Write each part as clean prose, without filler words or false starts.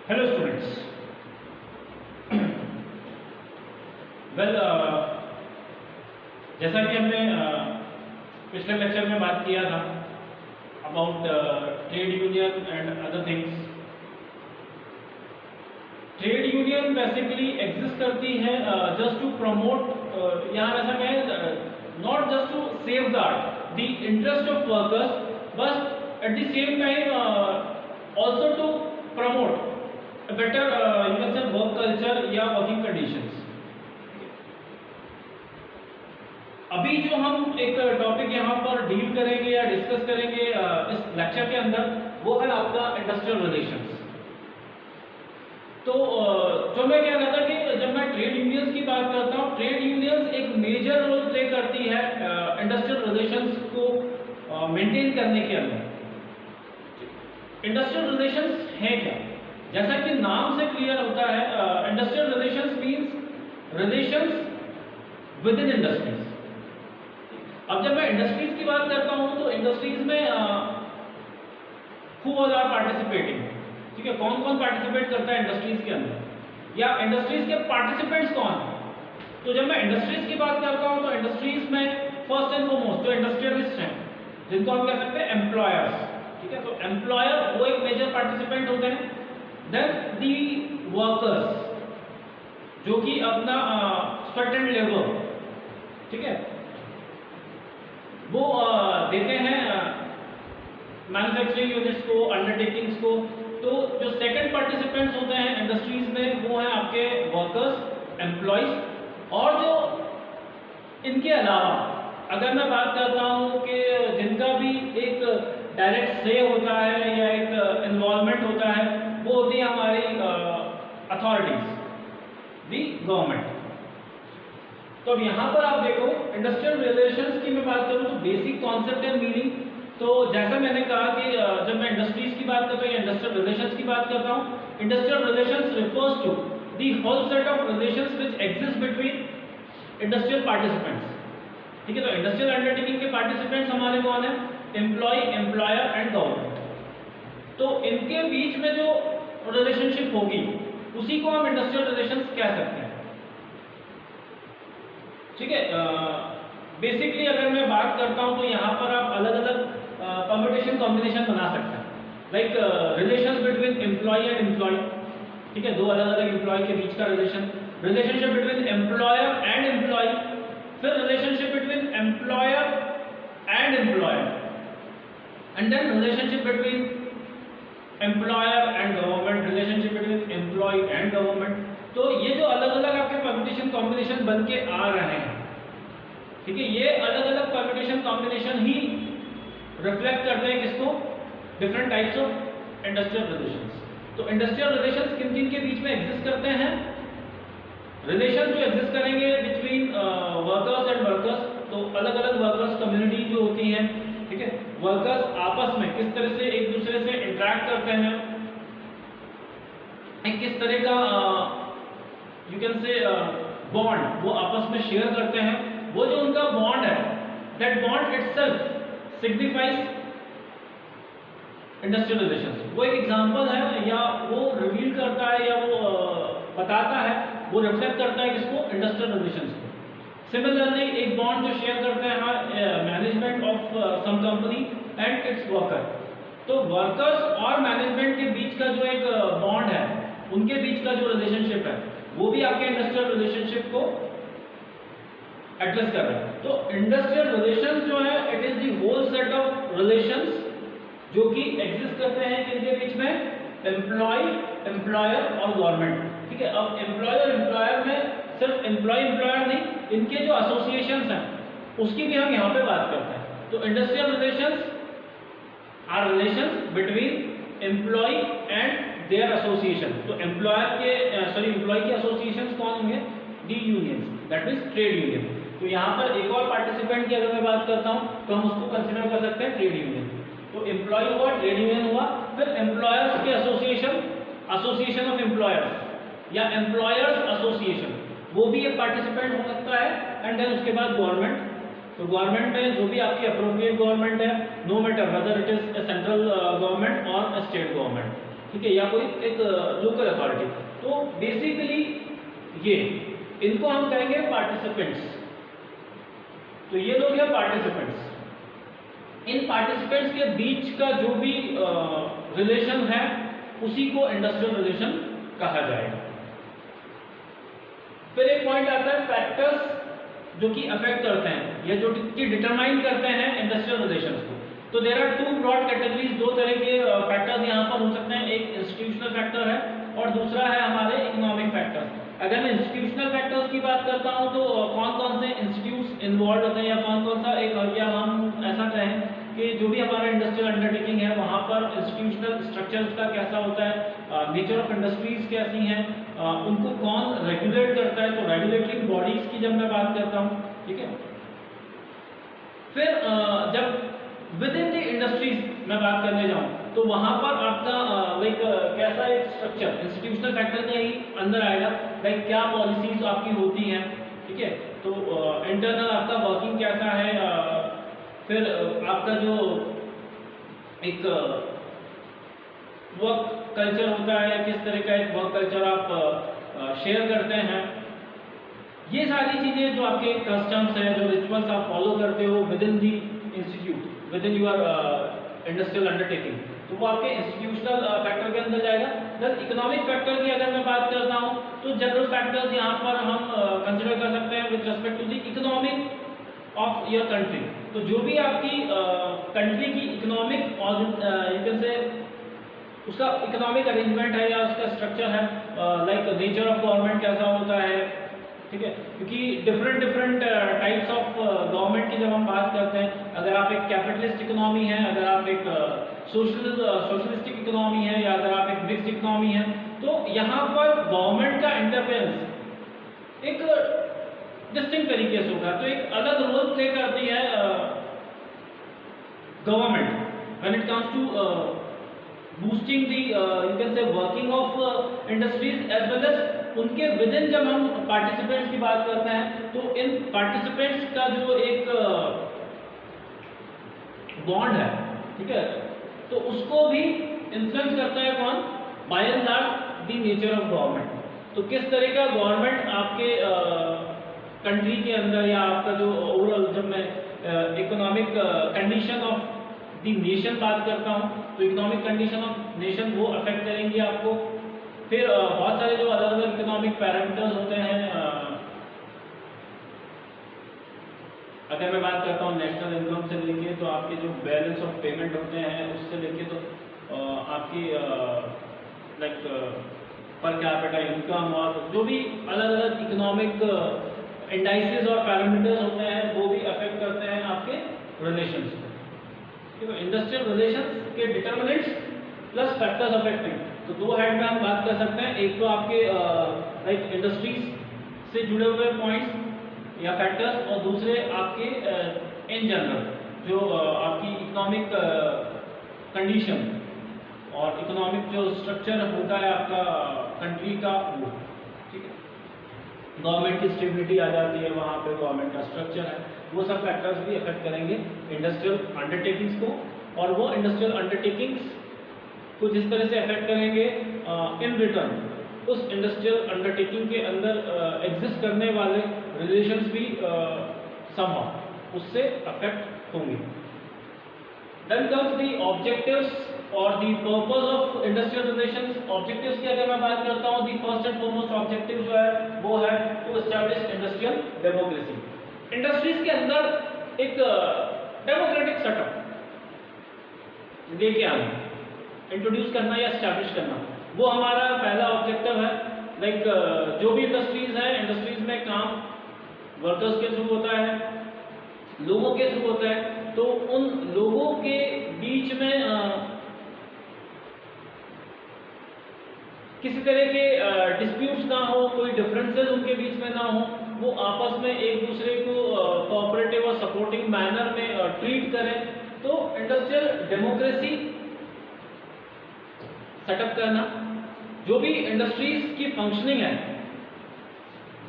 Hello students. Well, जैसा कि हमने पिछले लेक्चर में बात किया था about trade union and other things. Trade union basically exist करती है जस्ट टू प्रमोट, यहाँ ऐसा कहें, not just to safeguard the interest of workers, but at the same time also to promote better you can say work culture या working conditions. अभी जो हम एक टॉपिक यहाँ पर डील करेंगे या डिस्कस करेंगे इस लेक्चर के अंदर, वो है आपका इंडस्ट्रियल रिलेशंस। तो जो मैं क्या कहता कि जब मैं ट्रेड यूनियंस की बात करता हूँ, ट्रेड यूनियंस एक मेजर रोल प्ले करती है इंडस्ट्रियल रिलेशंस को मेंटेन करने के अंदर। इंडस्ट्रियल रिलेशंस है क्या? जैसा कि नाम से क्लियर होता है, industrial relations means relations with in industries. अब जब मैं इंडस्ट्रीज की बात करता हूं तो इंडस्ट्रीज में हु ऑल आर पार्टिसिपेटिंग, ठीक है, कौन कौन पार्टिसिपेट करता है इंडस्ट्रीज के अंदर, या इंडस्ट्रीज के पार्टिसिपेंट्स कौन है। तो जब मैं इंडस्ट्रीज की बात करता हूं तो इंडस्ट्रीज में फर्स्ट एंड फॉरमोस्ट जो इंडस्ट्रियलिस्ट हैं, जिनको हम कह सकते हैं एम्प्लॉयर्स, ठीक है। तो एम्प्लॉयर वो एक मेजर पार्टिसिपेंट होते हैं। देन दी वर्कर्स, जो कि अपना स्वेट एंड लेबर, ठीक है, वो देते हैं मैन्युफैक्चरिंग यूनिट्स को, अंडरटेकिंग्स को। तो जो सेकंड पार्टिसिपेंट्स होते हैं इंडस्ट्रीज में, वो हैं आपके वर्कर्स, एम्प्लॉयज। और जो इनके अलावा अगर मैं बात करता हूं कि जिनका भी एक डायरेक्ट से होता है या एक इन्वॉल्वमेंट होता है, वो होती है हमारी अथॉरिटीज, दी गवर्नमेंट। तो अब यहाँ पर आप देखो, इंडस्ट्रियल रिलेशंस की मैं बात करूँ तो बेसिक कॉन्सेप्ट एंड मीनिंग। तो जैसा मैंने कहा कि जब मैं इंडस्ट्रीज की बात करता हूँ या इंडस्ट्रियल रिलेशंस की बात करता हूँ, industrial relations refers to the whole set of relations which exist between industrial participants, ठीक है। तो इंडस्ट्रियल अंडरटेकिंग के पार्टिसिपेंट्स हमारे कौन है? Employee, employer and government. तो इनके बीच में जो रिलेशनशिप होगी उसी को हम इंडस्ट्रियल रिलेशंस कह सकते हैं, ठीक है। बेसिकली अगर मैं बात करता हूं तो यहाँ पर आप अलग अलग परम्यूटेशन कॉम्बिनेशन बना सकते हैं, like relations between employee and employee, ठीक है, दो अलग अलग एम्प्लॉय के बीच का relation, relationship between employer and employee, फिर relationship between employer and employer, and then relationship between employer and government, relationship between employee and government. तो ये जो अलग अलग आपके परम्यूटेशन कॉम्बिनेशन बन के आ रहे हैं, ठीक है, ये अलग अलग परम्यूटेशन कॉम्बिनेशन ही रिफ्लेक्ट करते हैं किसको? Different types of industrial relations. तो इंडस्ट्रियल रिलेशंस किन किन के बीच में एग्जिस्ट करते हैं? रिलेशन जो एग्जिस्ट करेंगे बिटवीन वर्कर्स एंड वर्कर्स, तो अलग अलग वर्कर्स कम्युनिटी जो होती हैं, ठीक है, वर्कर्स आपस में किस तरह से एक दूसरे से इंटरेक्ट करते हैं, किस तरह का यू कैन से बॉन्ड वो आपस में शेयर करते हैं। वो जो उनका बॉन्ड है, that bond itself signifies industrial relations. वो एक एग्जांपल है, या वो रिवील करता है, या वो बताता है, वो रिफ्लेक्ट करता है किसको? इंडस्ट्रियल रिलेशंस को। सिमिलरली एक बॉन्ड जो शेयर करते हैं management of some company and its worker, तो वर्कर्स और मैनेजमेंट के बीच का जो एक बॉन्ड है, उनके बीच का जो रिलेशनशिप है, वो भी आपके इंडस्ट्रियल रिलेशनशिप को एड्रेस कर रहा है। तो इंडस्ट्रियल रिलेशंस जो है, it is the whole set of relations जो कि एग्जिस्ट करते हैं किनके बीच में? एम्प्लॉय, एम्प्लॉयर और गवर्नमेंट, ठीक है। अब एम्प्लॉय और एम्प्लॉयर में सिर्फ एम्प्लॉय एम्प्लॉयर नहीं, इनके जो एसोसिएशंस हैं उसकी भी हम यहाँ पे बात करते हैं। तो industrial relations are relations between employee and their association. तो एम्प्लॉयर के एम्प्लॉय के एसोसिएशंस कौन होंगे? The unions, that means trade union. तो यहाँ पर एक और पार्टिसिपेंट की अगर मैं बात करता हूँ तो हम उसको कंसिडर कर सकते हैं ट्रेड यूनियन। तो एम्प्लॉय हुआ, ट्रेड यूनियन हुआ, फिर एम्प्लॉयर्स के एसोसिएशन, एसोसिएशन ऑफ एम्प्लॉयर्स या एम्प्लॉयर्स एसोसिएशन, वो भी एक पार्टिसिपेंट हो सकता है। एंड देन उसके बाद गवर्नमेंट। तो गवर्नमेंट में जो भी आपकी अप्रोप्रिएट गवर्नमेंट है, no matter whether it is a central government और स्टेट गवर्नमेंट, ठीक है, या कोई एक लोकल अथॉरिटी। तो बेसिकली ये इनको हम कहेंगे पार्टिसिपेंट्स। तो ये लोग हैं पार्टिसिपेंट्स। इन पार्टिसिपेंट्स के बीच का जो भी रिलेशन है उसी को इंडस्ट्रियल रिलेशन कहा जाएगा। फिर एक पॉइंट आता है फैक्टर्स जो कि अफेक्ट करते हैं या जो कि डिटरमाइन करते हैं इंडस्ट्रियल रिलेशंस को। तो there are two broad categories, दो तरह के फैक्टर्स यहाँ पर हो सकते हैं। एक इंस्टीट्यूशनल फैक्टर है और दूसरा है हमारे इकोनॉमिक फैक्टर्स। अगर मैं इंस्टीट्यूशनल फैक्टर्स की बात करता हूँ तो कौन कौन से इंस्टीट्यूट्स इन्वॉल्व होते हैं या कौन कौन सा एक, या हम ऐसा कहें कि जो भी हमारा इंडस्ट्रियल अंडरटेकिंग है वहाँ पर इंस्टीट्यूशनल स्ट्रक्चर उसका कैसा होता है, नेचर ऑफ इंडस्ट्रीज कैसी हैं, उनको कौन रेगुलेट करता है। तो रेगुलेटरी बॉडीज की जब मैं बात करता हूँ, ठीक है। फिर जब विद इन द इंडस्ट्रीज मैं बात करने जाऊँ तो वहाँ पर आपका लाइक कैसा एक स्ट्रक्चर इंस्टीट्यूशनल फैक्टर का ही अंदर आएगा। लाइक क्या पॉलिसीज आपकी होती हैं, ठीक है। तो इंटरनल आपका वर्किंग कैसा है, फिर आपका जो एक वर्क कल्चर होता है या किस तरह का एक वर्क कल्चर आप शेयर करते हैं। ये सारी चीज़ें जो आपके कस्टम्स हैं, जो रिचुअल्स आप फॉलो करते हो within the institute, within your industrial undertaking, तो वो आपके इंस्टीट्यूशनल फैक्टर के अंदर जाएगा। फिर इकोनॉमिक फैक्टर की अगर मैं बात करता हूँ तो जनरल फैक्टर्स यहाँ पर हम कंसिडर कर सकते हैं with respect to the economic of your country. तो जो भी आपकी कंट्री की इकोनॉमिक और यू कैन से उसका इकोनॉमिक अरेंजमेंट है या उसका स्ट्रक्चर है, लाइक नेचर ऑफ गवर्नमेंट कैसा होता है, ठीक है। क्योंकि डिफरेंट टाइप्स ऑफ गवर्नमेंट की जब हम बात करते हैं, अगर आप एक कैपिटलिस्ट इकोनॉमी है, अगर आप एक सोशलिस्टिक इकोनॉमी है, या अगर आप एक मिक्स्ड इकोनॉमी है, तो यहाँ पर गवर्नमेंट का इंटरफेरेंस एक डिस्टिंक्ट तरीके से होगा। तो एक अलग रोल प्ले करती है government when it comes to boosting the you can say working of industries as well as उनके विद इन। जब हम पार्टिसिपेंट्स की बात करते हैं तो इन पार्टिसिपेंट्स का जो एक बॉन्ड है, ठीक है, तो उसको भी इन्फ्लुएंस करता है कौन, by and large the nature of government. तो किस तरह का गवर्नमेंट आपके कंट्री के अंदर या आपका जो ओवरऑल, जब मैं economic condition of the nation बात करता हूँ तो इकोनॉमिक कंडीशन ऑफ नेशन वो अफेक्ट करेंगे आपको। फिर बहुत सारे जो अलग अलग इकोनॉमिक पैरामीटर्स होते हैं, अगर मैं बात करता हूँ नेशनल इनकम से लेके तो आपके जो बैलेंस ऑफ पेमेंट होते हैं उससे लेके तो आपकी लाइक पर कैपिटा इनकम और जो भी अलग अलग इकोनॉमिक इंडाइसेस और पैरामीटर्स होते हैं वो भी अफेक्ट करते हैं आपके रिलेशंस को। इंडस्ट्रियल रिलेशंस के डिटर्मिनेंट्स प्लस फैक्टर्स अफेक्टिंग, तो दो हेड में हम बात कर सकते हैं। एक तो आपके लाइक इंडस्ट्रीज से जुड़े हुए पॉइंट्स या फैक्टर्स, और दूसरे आपके इन जनरल जो आपकी इकोनॉमिक कंडीशन और इकोनॉमिक जो स्ट्रक्चर होता है आपका कंट्री का वो, ठीक है। गवर्नमेंट की स्टेबिलिटी आ जाती है, वहाँ पे गवर्नमेंट का स्ट्रक्चर है, वो सब फैक्टर्स भी अफेक्ट करेंगे इंडस्ट्रियल अंडरटेकिंग्स को। और वो इंडस्ट्रियल अंडरटेकिंग्स को जिस तरह से अफेक्ट करेंगे इन रिटर्न उस इंडस्ट्रियल अंडरटेकिंग के अंदर एग्जिस्ट करने वाले रिलेशंस भी समहाउ उससे अफेक्ट होंगे। देन कम्स द ऑब्जेक्टिव्स और the purpose of industrial relations. Objectives की अगर मैं बात करता हूँ, the first and foremost objective जो है वो है to establish industrial democracy. Industries के अंदर एक डेमोक्रेटिक सेटअप लेके आना, इंट्रोड्यूस करना या एस्टैब्लिश करना, वो हमारा पहला ऑब्जेक्टिव है। लाइक जो भी इंडस्ट्रीज है, इंडस्ट्रीज में काम वर्कर्स के थ्रू होता है, लोगों के थ्रू होता है, तो उन लोगों के बीच में किसी तरह के डिस्प्यूट्स ना हो, कोई डिफरेंसेस उनके बीच में ना हो, वो आपस में एक दूसरे को कोऑपरेटिव और सपोर्टिंग मैनर में ट्रीट करें। तो इंडस्ट्रियल डेमोक्रेसी सेटअप करना, जो भी इंडस्ट्रीज की फंक्शनिंग है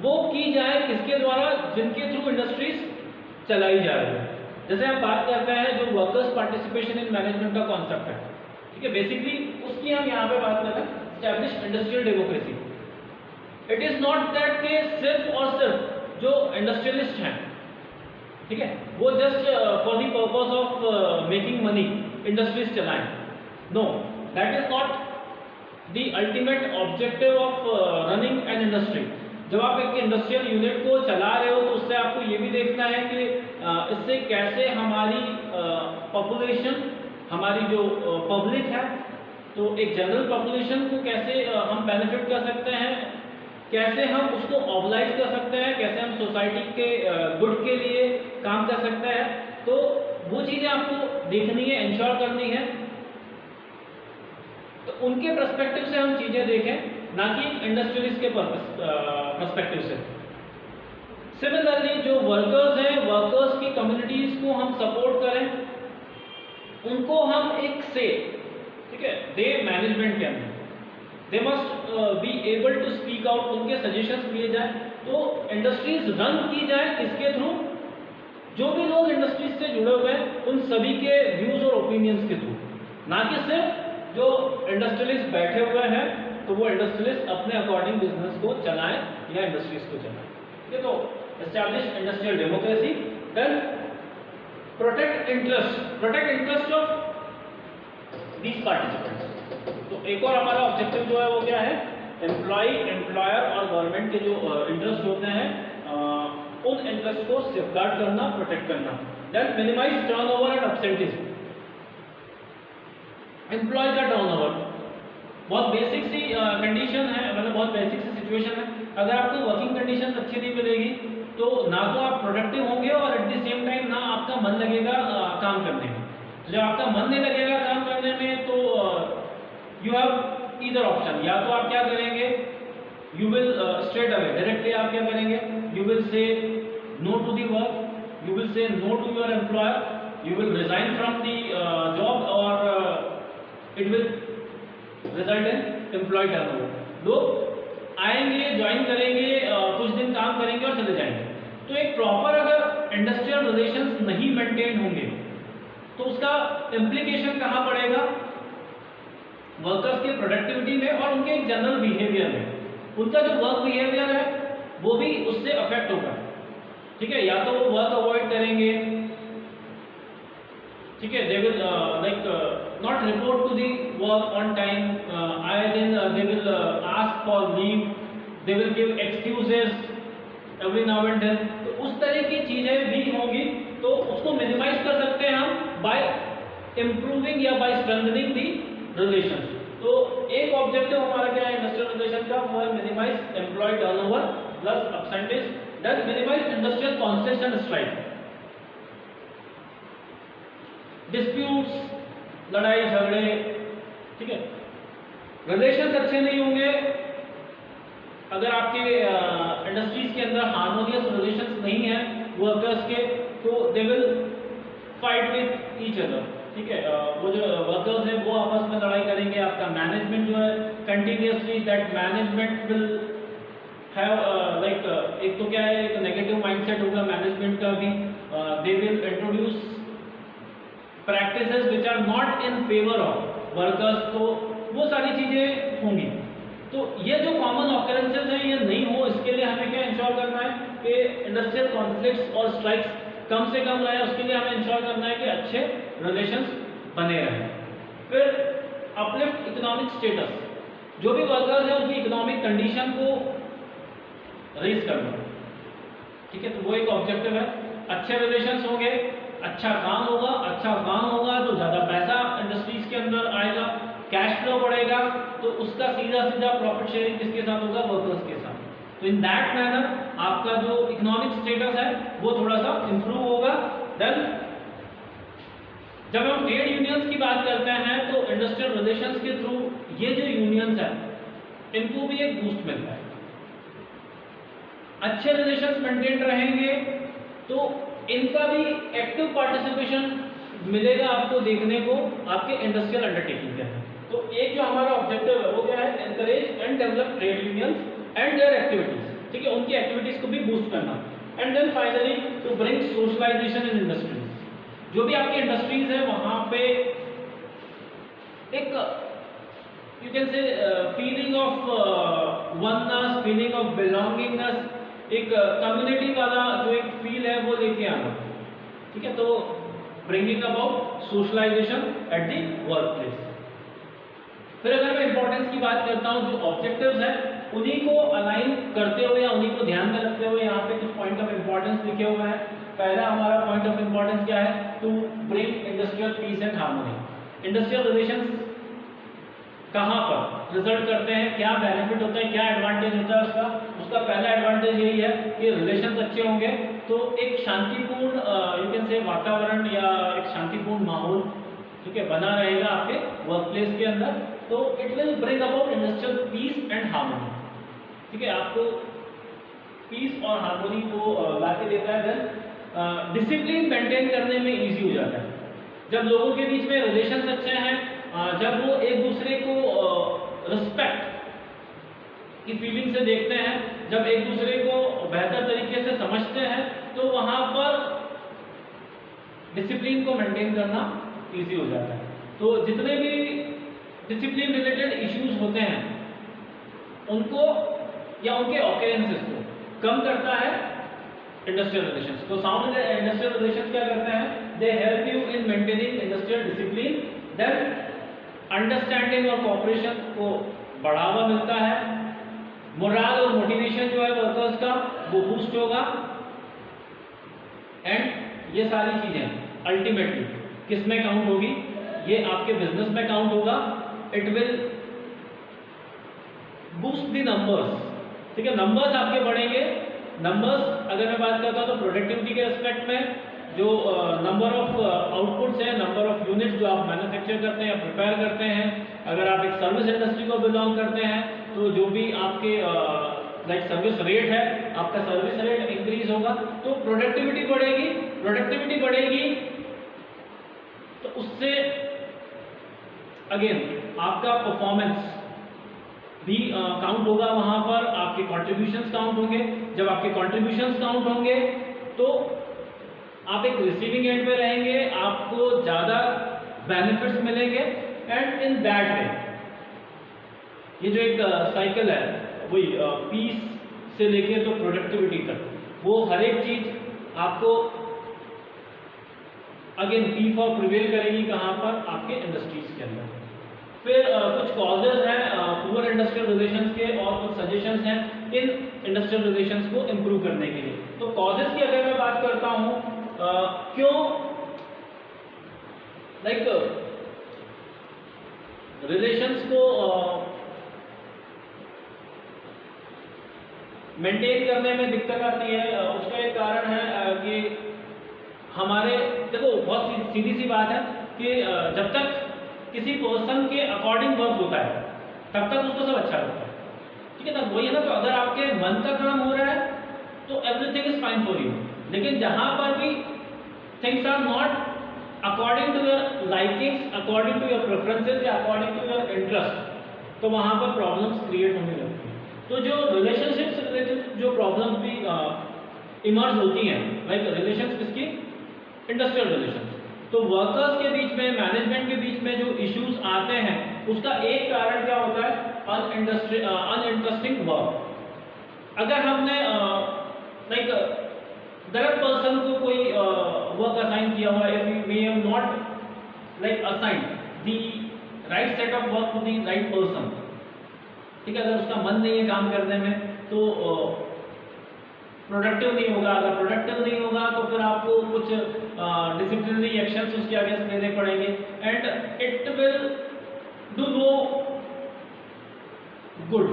वो की जाए किसके द्वारा, जिनके थ्रू इंडस्ट्रीज चलाई जा रही है। जैसे हम बात करते हैं जो वर्कर्स पार्टिसिपेशन इन मैनेजमेंट का कॉन्सेप्ट है, ठीक ठीक है, बेसिकली उसकी हम यहाँ पे बात कर रहे हैं, establish industrial democracy. It is not that के सिर्फ और सिर्फ जो इंडस्ट्रियलिस्ट हैं, ठीक है, वो just for the purpose of making money industries चलाएं। No, that is not the ultimate objective of running an industry. जब आप एक इंडस्ट्रियल यूनिट को चला रहे हो तो उससे आपको ये भी देखना है कि इससे कैसे हमारी पॉपुलेशन, हमारी जो पब्लिक है, तो एक जनरल पॉपुलेशन को कैसे हम बेनिफिट कर सकते हैं, कैसे हम उसको ऑर्गेनाइज कर सकते हैं, कैसे हम सोसाइटी के गुड के लिए काम कर सकते हैं। तो वो चीज़ें आपको देखनी है, इंश्योर करनी है। तो उनके पर्सपेक्टिव से हम चीज़ें देखें, ना कि इंडस्ट्रियलिस्ट के पर्सपेक्टिव से। सिमिलरली जो वर्कर्स हैं, वर्कर्स की कम्युनिटीज को हम सपोर्ट करें, उनको हम एक से, ठीक है, दे मैनेजमेंट के अंदर they must be able to speak out, उनके सजेशंस लिए जाए। तो इंडस्ट्रीज रन की जाए किसके थ्रू? जो भी लोग इंडस्ट्रीज से जुड़े हुए हैं उन सभी के व्यूज और ओपिनियंस के थ्रू, ना कि सिर्फ जो इंडस्ट्रियलिस्ट बैठे हुए हैं तो वो इंडस्ट्रियलिस्ट अपने अकॉर्डिंग बिजनेस को चलाएं या इंडस्ट्रीज को चलाएं। ठीक है, तो establish industrial democracy, then protect interest of these participants. तो एक और हमारा ऑब्जेक्टिव जो है वो क्या है? एम्प्लॉय, एम्प्लॉयर और गवर्नमेंट के जो इंटरेस्ट होते हैं उन इंटरेस्ट को सेफगार्ड करना, प्रोटेक्ट करना। Then minimise turnover and absenteeism. Employee का टर्नओवर बहुत बेसिक सी कंडीशन है, मतलब बहुत बेसिक सी सिचुएशन है। अगर आपको वर्किंग कंडीशन अच्छी नहीं मिलेगी तो ना तो आप प्रोडक्टिव होंगे और एट द सेम टाइम ना आपका मन लगेगा काम करने में। जब आपका मन नहीं लगेगा काम करने में तो यू हैव ईदर ऑप्शन, या तो आप क्या करेंगे, you will straight away directly आप क्या करेंगे, you will say no to the work, you will say no to your employer, you will resign from the job और it will result in employee turnover. लोग आएंगे, join करेंगे, कुछ दिन काम करेंगे और चले जाएंगे। तो एक प्रॉपर अगर इंडस्ट्रियल रिलेशंस नहीं मेंटेन होंगे तो उसका इम्प्लीकेशन कहाँ पड़ेगा? वर्कर्स की प्रोडक्टिविटी में और उनके एक जनरल बिहेवियर में। उनका जो वर्क बिहेवियर है वो भी उससे अफेक्ट होगा। ठीक है, या तो वो वर्क अवॉइड करेंगे, ठीक है, they will not report to the work on time, then they will ask for leave, they will give excuses every now and then। तो उस तरह की चीजें भी होंगी, तो उसको मिनिमाइज कर सकते हैं हम बाय इम्प्रूविंग या बाय स्ट्रेंथनिंग दी रिलेशंस। तो एक ऑब्जेक्टिव हमारा क्या है इंडस्ट्रियल रिलेशन का? वो है minimise employee turnover plus absenteeism, then minimise industrial conflicts and strike. Disputes, लड़ाई झगड़े, ठीक है, रिलेशंस अच्छे नहीं होंगे अगर आपके इंडस्ट्रीज के अंदर हार्मोनियस रिलेशंस नहीं है वर्कर्स के, तो they will fight with each other. ठीक है, वो जो वर्कर्स हैं वो आपस में लड़ाई करेंगे। आपका मैनेजमेंट जो है continuously that management will have एक तो क्या है, एक नेगेटिव माइंडसेट होगा मैनेजमेंट का भी। They will introduce practices which are not in favour of workers, तो वो सारी चीजें होंगी। तो ये जो कॉमन ऑकरेंसेस हैं ये नहीं हो, इसके लिए हमें क्या इंश्योर करना है कि इंडस्ट्रियल कॉन्फ्लिक्ट्स और स्ट्राइक्स कम से कम रहे। उसके लिए हमें इंश्योर करना है कि अच्छे रिलेशंस बने रहें। फिर अपलिफ्ट इकोनॉमिक स्टेटस, जो भी वर्कर्स हैं उनकी इकोनॉमिक कंडीशन को रेज करना। ठीक है, तो वो एक ऑब्जेक्टिव है। अच्छे रिलेशंस होंगे, अच्छा काम होगा, अच्छा काम होगा तो ज़्यादा पैसा इंडस्ट्रीज के अंदर आएगा, कैश फ्लो बढ़ेगा, तो उसका सीधा सीधा प्रॉफिट शेयरिंग किसके साथ होगा? वर्कर्स के साथ। तो इन दैट मैनर आपका जो इकोनॉमिक स्टेटस है वो थोड़ा सा इंप्रूव होगा। देन जब हम ट्रेड यूनियंस की बात करते हैं तो इंडस्ट्रियल रिलेशंस के थ्रू ये जो यूनियंस है इनको भी एक बूस्ट मिलता है। अच्छे रिलेशंस मेंटेन रहेंगे तो इनका भी एक्टिव पार्टिसिपेशन मिलेगा आपको देखने को आपके इंडस्ट्रियल अंडरटेकिंग के अंदर। तो एक जो हमारा ऑब्जेक्टिव है वो क्या है? Encourage and develop trade unions and their activities. ठीक है, उनकी एक्टिविटीज को भी बूस्ट करना। And then finally to bring socialisation in industries. जो भी आपकी इंडस्ट्रीज है वहां पे एक you can say feeling of oneness, feeling of belongingness, एक कम्युनिटी वाला जो एक फील है वो लेके आना, ठीक है। तो bringing about socialisation at the work place. फिर अगर मैं इंपॉर्टेंस की बात करता हूँ, जो ऑब्जेक्टिव्स हैं उन्हीं को अलाइन करते हुए या उन्हीं को ध्यान में रखते हुए यहाँ पे कुछ पॉइंट ऑफ इंपॉर्टेंस लिखे हुए हैं। पहला हमारा पॉइंट ऑफ इंपॉर्टेंस क्या है? To bring industrial peace and harmony. Industrial relations कहाँ पर रिजल्ट करते हैं, क्या बेनिफिट होता है, क्या एडवांटेज होता है उसका? उसका पहला एडवांटेज यही है कि रिलेशंस अच्छे होंगे तो एक शांतिपूर्ण यू कैन से वातावरण या एक शांतिपूर्ण माहौल, ठीक है, बना रहेगा आपके वर्क प्लेस के अंदर। तो it will bring about industrial peace and harmony, ठीक है, आपको पीस और हार्मनी को ला के देता है। देन डिसिप्लिन मेंटेन करने में इजी हो जाता है जब लोगों के बीच में रिलेशंस अच्छे हैं, जब वो एक दूसरे को रिस्पेक्ट की फीलिंग से देखते हैं, जब एक दूसरे को बेहतर तरीके से समझते हैं, तो वहाँ पर डिसिप्लिन को मेंटेन करना इजी हो जाता है। तो जितने भी डिसिप्लिन रिलेटेड इश्यूज होते हैं उनको या उनके ऑकरेंसेस को कम करता है इंडस्ट्रियल रिलेशंस। तो साउंड इंडस्ट्रियल रिलेशंस क्या करते हैं? They help you in maintaining industrial discipline, then understanding और कोऑपरेशन को बढ़ावा मिलता है, मोरल और मोटिवेशन जो है वर्कर्स का वो बूस्ट होगा, एंड ये सारी चीजें अल्टीमेटली किस में काउंट होगी? ये आपके बिजनेस में काउंट होगा। It will boost the numbers, ठीक है, नंबर्स आपके बढ़ेंगे। नंबर्स अगर मैं बात करता हूँ तो प्रोडक्टिविटी के रिस्पेक्ट में जो नंबर ऑफ आउटपुट्स है, नंबर ऑफ यूनिट्स जो आप मैन्युफैक्चर करते हैं या प्रिपेयर करते हैं, अगर आप एक सर्विस इंडस्ट्री को बिलोंग करते हैं तो जो भी आपके लाइक सर्विस रेट है, आपका सर्विस रेट इंक्रीज होगा तो प्रोडक्टिविटी बढ़ेगी। प्रोडक्टिविटी बढ़ेगी तो उससे अगेन आपका परफॉर्मेंस भी काउंट होगा, वहां पर आपके कॉन्ट्रीब्यूशंस काउंट होंगे। जब आपके कॉन्ट्रीब्यूशंस काउंट होंगे तो आप एक रिसीविंग एंड पे रहेंगे, आपको ज्यादा बेनिफिट्स मिलेंगे, एंड इन दैट वे ये जो एक साइकिल है वही पीस से लेके तो प्रोडक्टिविटी तक, वो हर एक चीज आपको अगेन पी फॉर प्रिवेल करेगी कहाँ पर? आपके इंडस्ट्रीज के अंदर। फिर कुछ कॉजेज हैं पुअर इंडस्ट्रियल रिलेशंस के और कुछ सजेशंस हैं इन इंडस्ट्रियल रिलेशंस को इम्प्रूव करने के लिए। तो कॉजेज की अगर मैं बात करता हूँ, क्यों लाइक रिलेशंस को मेंटेन करने में दिक्कत आती है, उसका एक कारण है कि हमारे देखो बहुत सीधी सी बात है कि जब तक किसी पर्सन के अकॉर्डिंग वर्क होता है तब तक उसको सब अच्छा लगता है, ठीक है ना? वही है ना, तो अगर आपके मन का काम हो रहा है तो everything is fine for you. लेकिन जहां पर भी things are not according to your likings, according to your preferences या अकॉर्डिंग टू योर इंटरेस्ट, तो वहां पर प्रॉब्लम्स क्रिएट होने लगती हैं। तो जो रिलेशनशिप से रिलेटेड जो प्रॉब्लम्स भी इमर्ज होती हैं, लाइक रिलेशंस किसकी? Industrial relations. तो वर्कर्स के बीच में, मैनेजमेंट के बीच में जो इश्यूज आते हैं उसका एक कारण क्या होता है? Uninteresting work. अगर हमने लाइक गलत पर्सन को कोई वर्क असाइन किया हुआ है, if we have not like assign the right set of work to the right person, ठीक है, अगर उसका मन नहीं है काम करने में तो प्रोडक्टिव नहीं होगा। अगर प्रोडक्टिव नहीं होगा तो फिर आपको कुछ डिसिप्लिनरी एक्शंस उसके अगेंस्ट लेने पड़ेंगे, and it will do no good,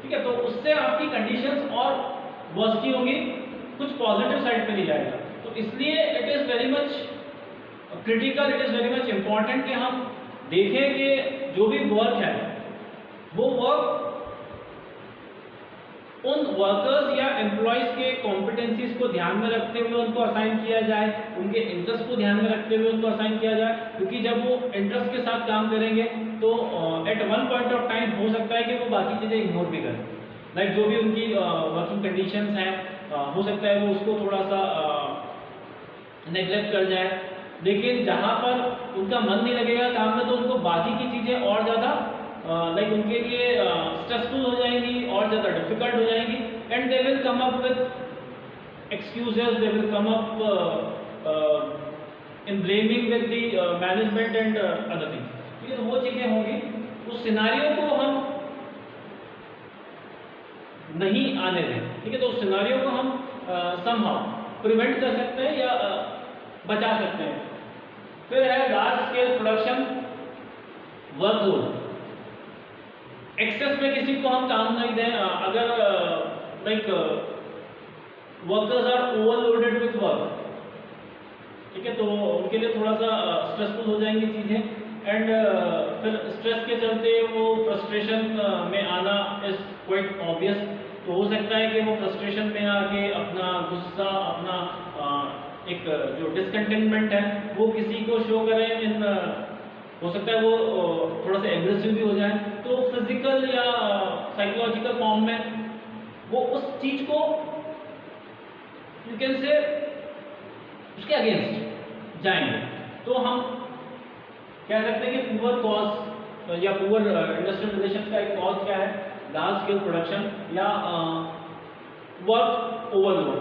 ठीक है। तो उससे आपकी कंडीशंस और वर्स्ट होंगी, कुछ पॉजिटिव साइड पे नहीं जाएगा। तो इसलिए it is very much critical, it is very much important कि हम देखें कि जो भी वर्क है वो वर्क उन वर्कर्स या एम्प्लॉयज के कॉम्पिटेंसीज को ध्यान में रखते हुए उनको असाइन किया जाए, उनके इंटरेस्ट को ध्यान में रखते हुए उनको असाइन किया जाए। क्योंकि जब वो इंटरेस्ट के साथ काम करेंगे तो at one point of time हो सकता है कि वो बाकी चीज़ें इग्नोर भी करें, लाइक जो भी उनकी वर्किंग कंडीशंस हैं, हो सकता है वो उसको थोड़ा सा नेग्लेक्ट कर जाए, लेकिन जहाँ पर उनका मन नहीं लगेगा काम में, तो उनको बाकी की चीज़ें और ज़्यादा लाइक उनके लिए स्ट्रेसफुल हो जाएंगी, और ज़्यादा डिफिकल्ट हो जाएंगी, and they will come up with excuses, they will come up in blaming with the management and other things. ठीक है, तो वो चीजें होंगी, उस सिनारियो को हम नहीं आने दें। ठीक है, तो उस सिनारियो को हम somehow प्रिवेंट कर सकते हैं या बचा सकते हैं। फिर है large scale production workload. Excess में किसी को हम काम नहीं दें, अगर like workers are overloaded with work, ठीक है, तो उनके लिए थोड़ा सा स्ट्रेसफुल हो जाएंगी चीज़ें, एंड फिर स्ट्रेस के चलते वो फ्रस्ट्रेशन में आना इज क्वाइट ऑब्वियस। तो हो सकता है कि वो फ्रस्ट्रेशन में आके अपना गुस्सा, अपना एक जो डिसकंटेनमेंट है वो किसी को शो करें इन हो सकता है वो थोड़ा सा एग्रेसिव भी हो जाए, तो फिजिकल या साइकोलॉजिकल फॉर्म में वो उस चीज़ को यू कैन से उसके अगेंस्ट जाएंगे। तो हम कह सकते हैं कि पुअर कॉज या पुअर इंडस्ट्रियल रिलेशंस का एक कॉज क्या है, लार्ज स्केल प्रोडक्शन या वर्क ओवरलोड।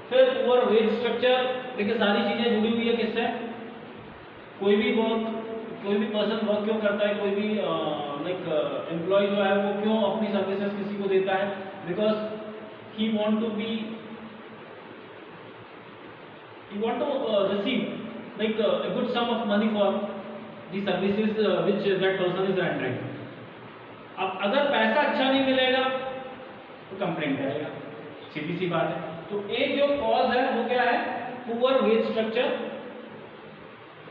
फिर पुअर वेज स्ट्रक्चर। देखिए सारी चीज़ें जुड़ी हुई है किससे, कोई भी पर्सन वर्क क्यों करता है, कोई भी लाइक एम्प्लॉय जो है वो क्यों अपनी सर्विसेज किसी को देता है, because he want to receive like a good sum of money for the services which that person is rendering. अब अगर पैसा अच्छा नहीं मिलेगा तो कंप्लेंट करेगा, सीधी सी बात है। तो एक जो कॉज है वो क्या है, पुअर वेज स्ट्रक्चर।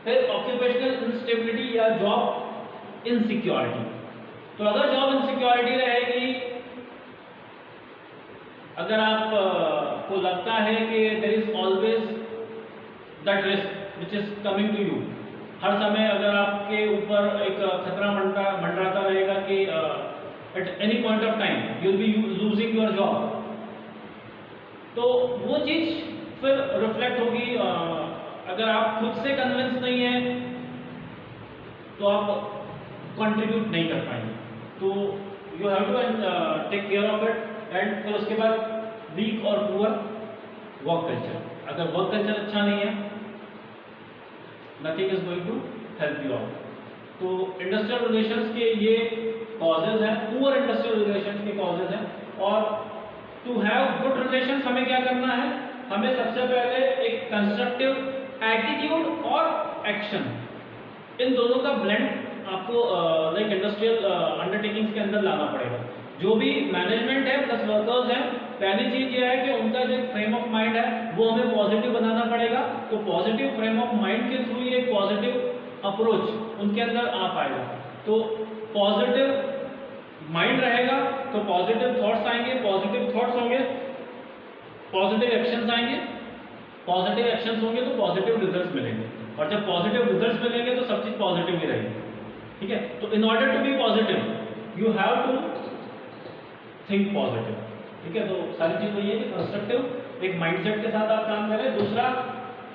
फिर ऑक्यूपेशनल इंस्टेबिलिटी या जॉब इनसिक्योरिटी। तो अगर जॉब इनसिक्योरिटी रहेगी, अगर आप को लगता है कि there is always that risk which is coming to you, हर समय अगर आपके ऊपर एक खतरा मंडराता रहेगा कि at any point of time you will be losing your job, तो वो चीज़ फिर रिफ्लेक्ट होगी। अगर आप खुद से कन्विंस नहीं हैं तो आप कंट्रीब्यूट नहीं कर पाएंगे। तो you have to take care of it. And फिर उसके बाद वीक और पुअर वर्क कल्चर। अगर वर्क कल्चर अच्छा नहीं है, nothing is going to help you out. तो इंडस्ट्रियल रिलेशंस के ये कॉजेज हैं, पुअर इंडस्ट्रियल रिलेशंस के कॉजेज हैं। और टू हैव गुड रिलेशंस हमें क्या करना है, हमें सबसे पहले एक कंस्ट्रक्टिव एटीट्यूड और एक्शन, इन दोनों का ब्लेंड आपको लाइक इंडस्ट्रियल अंडरटेकिंग्स के अंदर लाना पड़ेगा। जो भी मैनेजमेंट है प्लस वर्कर्स हैं, पहली चीज ये है कि उनका जो फ्रेम ऑफ माइंड है वो हमें पॉजिटिव बनाना पड़ेगा। तो पॉजिटिव फ्रेम ऑफ माइंड के थ्रू ये पॉजिटिव अप्रोच उनके अंदर आ पाएगा। तो पॉजिटिव माइंड रहेगा तो पॉजिटिव थॉट्स आएंगे, पॉजिटिव थॉट्स होंगे पॉजिटिव एक्शंस आएंगे, पॉजिटिव एक्शंस होंगे तो पॉजिटिव रिजल्ट्स मिलेंगे, और जब पॉजिटिव रिजल्ट्स मिलेंगे तो सब चीज पॉजिटिव ही रहेगी। ठीक है, तो in order to be positive you have to think positive. ठीक है, तो सारी चीज वही है कि कंस्ट्रक्टिव एक माइंडसेट के साथ आप काम करें। दूसरा,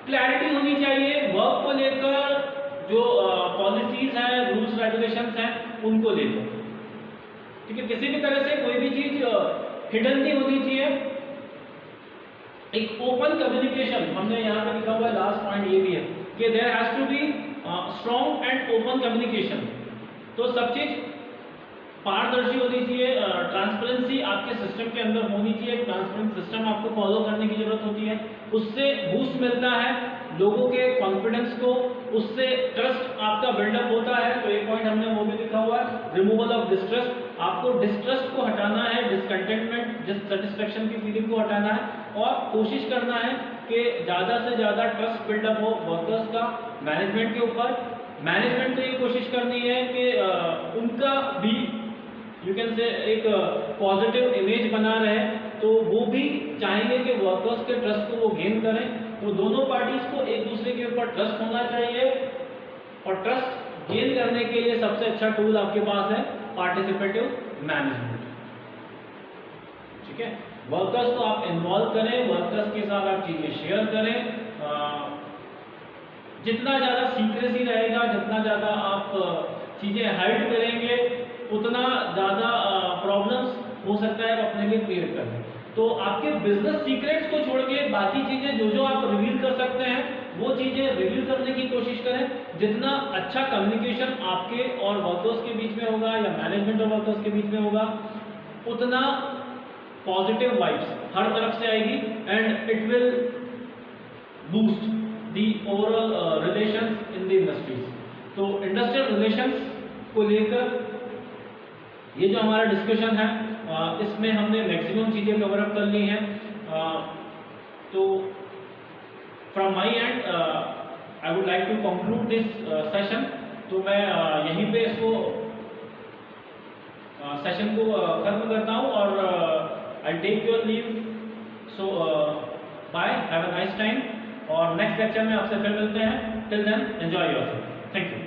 क्लैरिटी होनी चाहिए वर्क को लेकर, जो पॉलिसीज हैं, रूल्स रेगुलेशंस हैं, उनको लेकर। ठीक है, किसी भी तरह से कोई भी चीज हिडन नहीं होनी चाहिए। एक ओपन कम्युनिकेशन, हमने यहाँ पे लिखा हुआ है, लास्ट पॉइंट ये भी है कि there has to be strong and open communication. तो सब चीज पारदर्शी होनी चाहिए, ट्रांसपेरेंसी आपके सिस्टम के अंदर होनी चाहिए। ट्रांसपेरेंट सिस्टम आपको फॉलो करने की जरूरत होती है, उससे बूस्ट मिलता है लोगों के कॉन्फिडेंस को, उससे ट्रस्ट आपका बिल्डअप होता है। तो एक पॉइंट हमने वो भी लिखा हुआ है, रिमूवल ऑफ डिस्ट्रस्ट। आपको डिस्ट्रस्ट को हटाना है, डिसकंटेंटमेंट, डिससैटिस्फैक्शन की फीलिंग को हटाना है, और कोशिश करना है कि ज़्यादा से ज़्यादा ट्रस्ट बिल्डअप हो वर्कर्स का मैनेजमेंट के ऊपर। मैनेजमेंट को ये कोशिश करनी है कि उनका भी यू कैन से एक पॉजिटिव इमेज बना रहे, तो वो भी चाहेंगे कि वर्कर्स के ट्रस्ट को वो गेन करें। तो दोनों पार्टीज को एक दूसरे के ऊपर ट्रस्ट होना चाहिए, और ट्रस्ट गेन करने के लिए सबसे अच्छा टूल आपके पास है पार्टिसिपेटिव मैनेजमेंट। ठीक है, वर्कर्स को आप इन्वॉल्व करें, वर्कर्स के साथ आप चीजें शेयर करें, जितना ज़्यादा सीक्रेसी रहेगा, जितना ज़्यादा आप चीज़ें हाइड करेंगे, उतना ज़्यादा प्रॉब्लम्स हो सकता है अपने लिए क्रिएट करने। तो आपके बिजनेस सीक्रेट्स को छोड़ के बाकी चीज़ें जो आप रिवील कर सकते हैं वो चीज़ें रिवील करने की कोशिश करें। जितना अच्छा कम्युनिकेशन आपके और वर्कर्स के बीच में होगा या मैनेजमेंट और वर्कर्स के बीच में होगा, उतना पॉजिटिव वाइब्स हर तरफ से आएगी and it will boost the overall relations in the industries. तो इंडस्ट्रियल रिलेशंस को लेकर ये जो हमारा डिस्कशन है, इसमें हमने मैक्सिमम चीज़ें कवर अप कर ली हैं। तो from my end I would like to conclude this session. तो मैं यहीं पे इसको सेशन को खत्म करता हूँ और I take your leave. So bye, have a nice time और नेक्स्ट लेक्चर में आपसे फिर मिलते हैं। Till then enjoy yourself. Thank you.